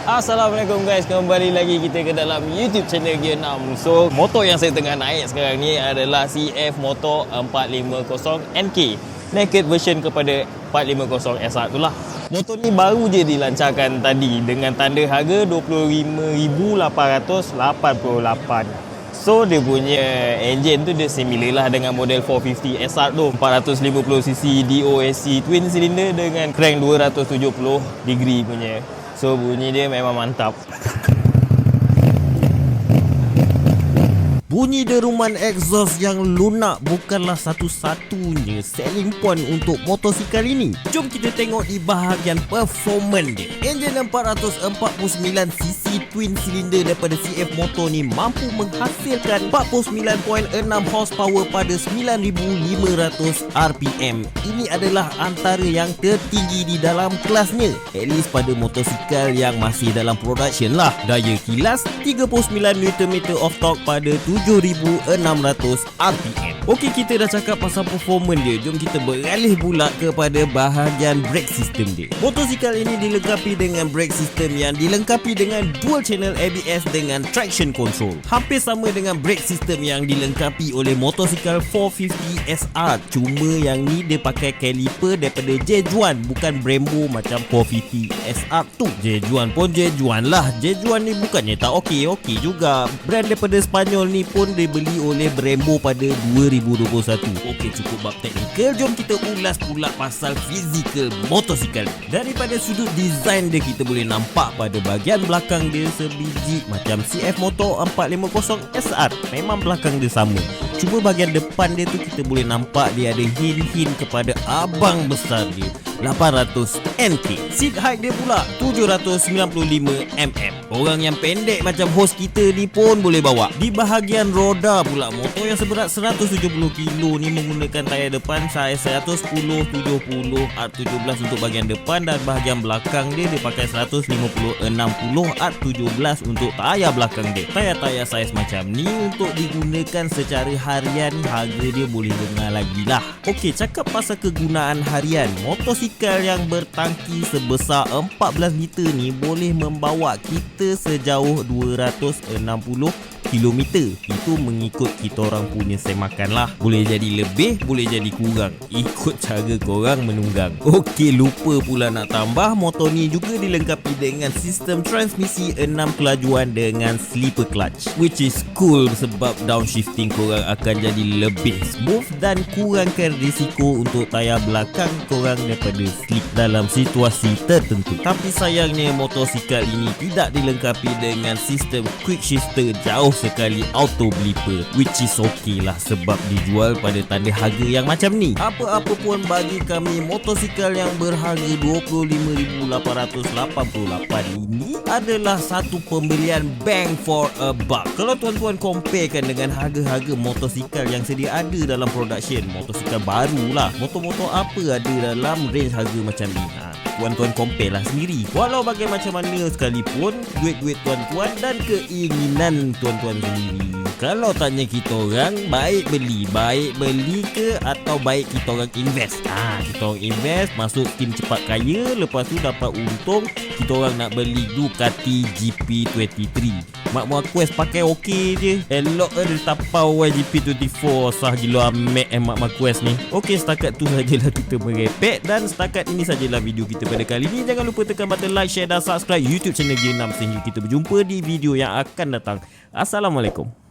Assalamualaikum guys, kembali lagi kita ke dalam YouTube channel Gear 6. So, motor yang saya tengah naik sekarang ni adalah CF Motor 450 NK, naked version kepada 450 SR tu lah. Motor ni baru je dilancarkan tadi dengan tanda harga 25,888. So dia punya engine tu dia similar lah dengan model 450 SR tu, 450cc DOSC twin cylinder dengan crank 270 degree punya. So bunyi dia memang mantap. Bunyi deruman exhaust yang lunak bukanlah satu-satunya selling point untuk motosikal ini. Jom kita tengok di bahagian performance dia. Enjin 449cc twin cylinder daripada CF Motor ni mampu menghasilkan 49.6 horsepower pada 9,500 RPM. Ini adalah antara yang tertinggi di dalam kelasnya, at least pada motosikal yang masih dalam production lah. Daya kilas 39 Nm of torque pada 7,600 RPM. Okey, kita dah cakap pasal performance dia. Jom kita beralih pula kepada bahagian brake system dia. Motosikal ini dilengkapi dengan brake system yang dilengkapi dengan dual channel ABS dengan traction control. Hampir sama dengan brake system yang dilengkapi oleh motosikal 450 SR. Cuma yang ni dia pakai caliper daripada Jejuan, bukan Brembo macam 450 SR tu. Jejuan pun Jejuan lah. Jejuan ni bukannya tak okey juga. Brand daripada Spanyol ni pun dibeli oleh Brembo pada 2021. Okey, cukup bab teknikal. Jom kita ulas pula pasal fizikal motosikal. Daripada sudut design dia, kita boleh nampak pada bahagian belakang dia sebiji macam CF Motor 450 SR. Memang belakang dia sama. Cuma bahagian depan dia tu kita boleh nampak dia ada hint-hint kepada abang besar dia, 800 NK. Seat height dia pula 795mm. Orang yang pendek macam host kita ni pun boleh bawa. Di bahagian roda pula, motor yang seberat 170 kg ni menggunakan tayar depan saiz 110/70 R17 untuk bahagian depan, dan bahagian belakang dia pakai 150/60 R17 untuk tayar belakang dia. Tayar-tayar saiz macam ni untuk digunakan secara harian, harga dia boleh dengar lagi lah. Okey, cakap pasal kegunaan harian, motosikal yang bertangki sebesar 14 liter ni boleh membawa kita sejauh 260 km. Itu mengikut kita orang punya semakan lah. Boleh jadi lebih, boleh jadi kurang, ikut cara korang menunggang. Okey, lupa pula nak tambah, motor ni juga dilengkapi dengan sistem transmisi 6 kelajuan dengan slipper clutch, which is cool sebab downshifting korang akan jadi lebih smooth dan kurangkan risiko untuk tayar belakang korang daripada slip dalam situasi tertentu. Tapi sayangnya motosikal ini tidak dilengkapi dengan sistem quick shifter jauh sekali auto blipper, which is okay lah sebab dijual pada tanda harga yang macam ni. Apa-apa pun bagi kami, motosikal yang berharga 25,888 ini adalah satu pembelian bang for a buck. Kalau tuan-tuan comparekan dengan harga-harga motosikal yang sedia ada dalam production, motosikal baru lah, motor-motor apa ada dalam range harga macam ni? Tuan-tuan compare lah sendiri. Walau bagai macam mana sekalipun, duit-duit tuan-tuan dan keinginan tuan-tuan sendiri. Kalau tanya kita orang, baik beli ke atau baik kita orang invest? Kita orang invest, masuk skim cepat kaya, lepas tu dapat untung, kita orang nak beli Ducati GP23. Mak Muak Quest pakai okey je, elok dia tapau GP24. Sah gila amek Mak Muak Quest ni. Okey, setakat tu sajalah kita merepek, dan setakat ini sajalah video kita pada kali ini. Jangan lupa tekan button like, share dan subscribe YouTube channel Gear 6 sehingga kita berjumpa di video yang akan datang. Assalamualaikum.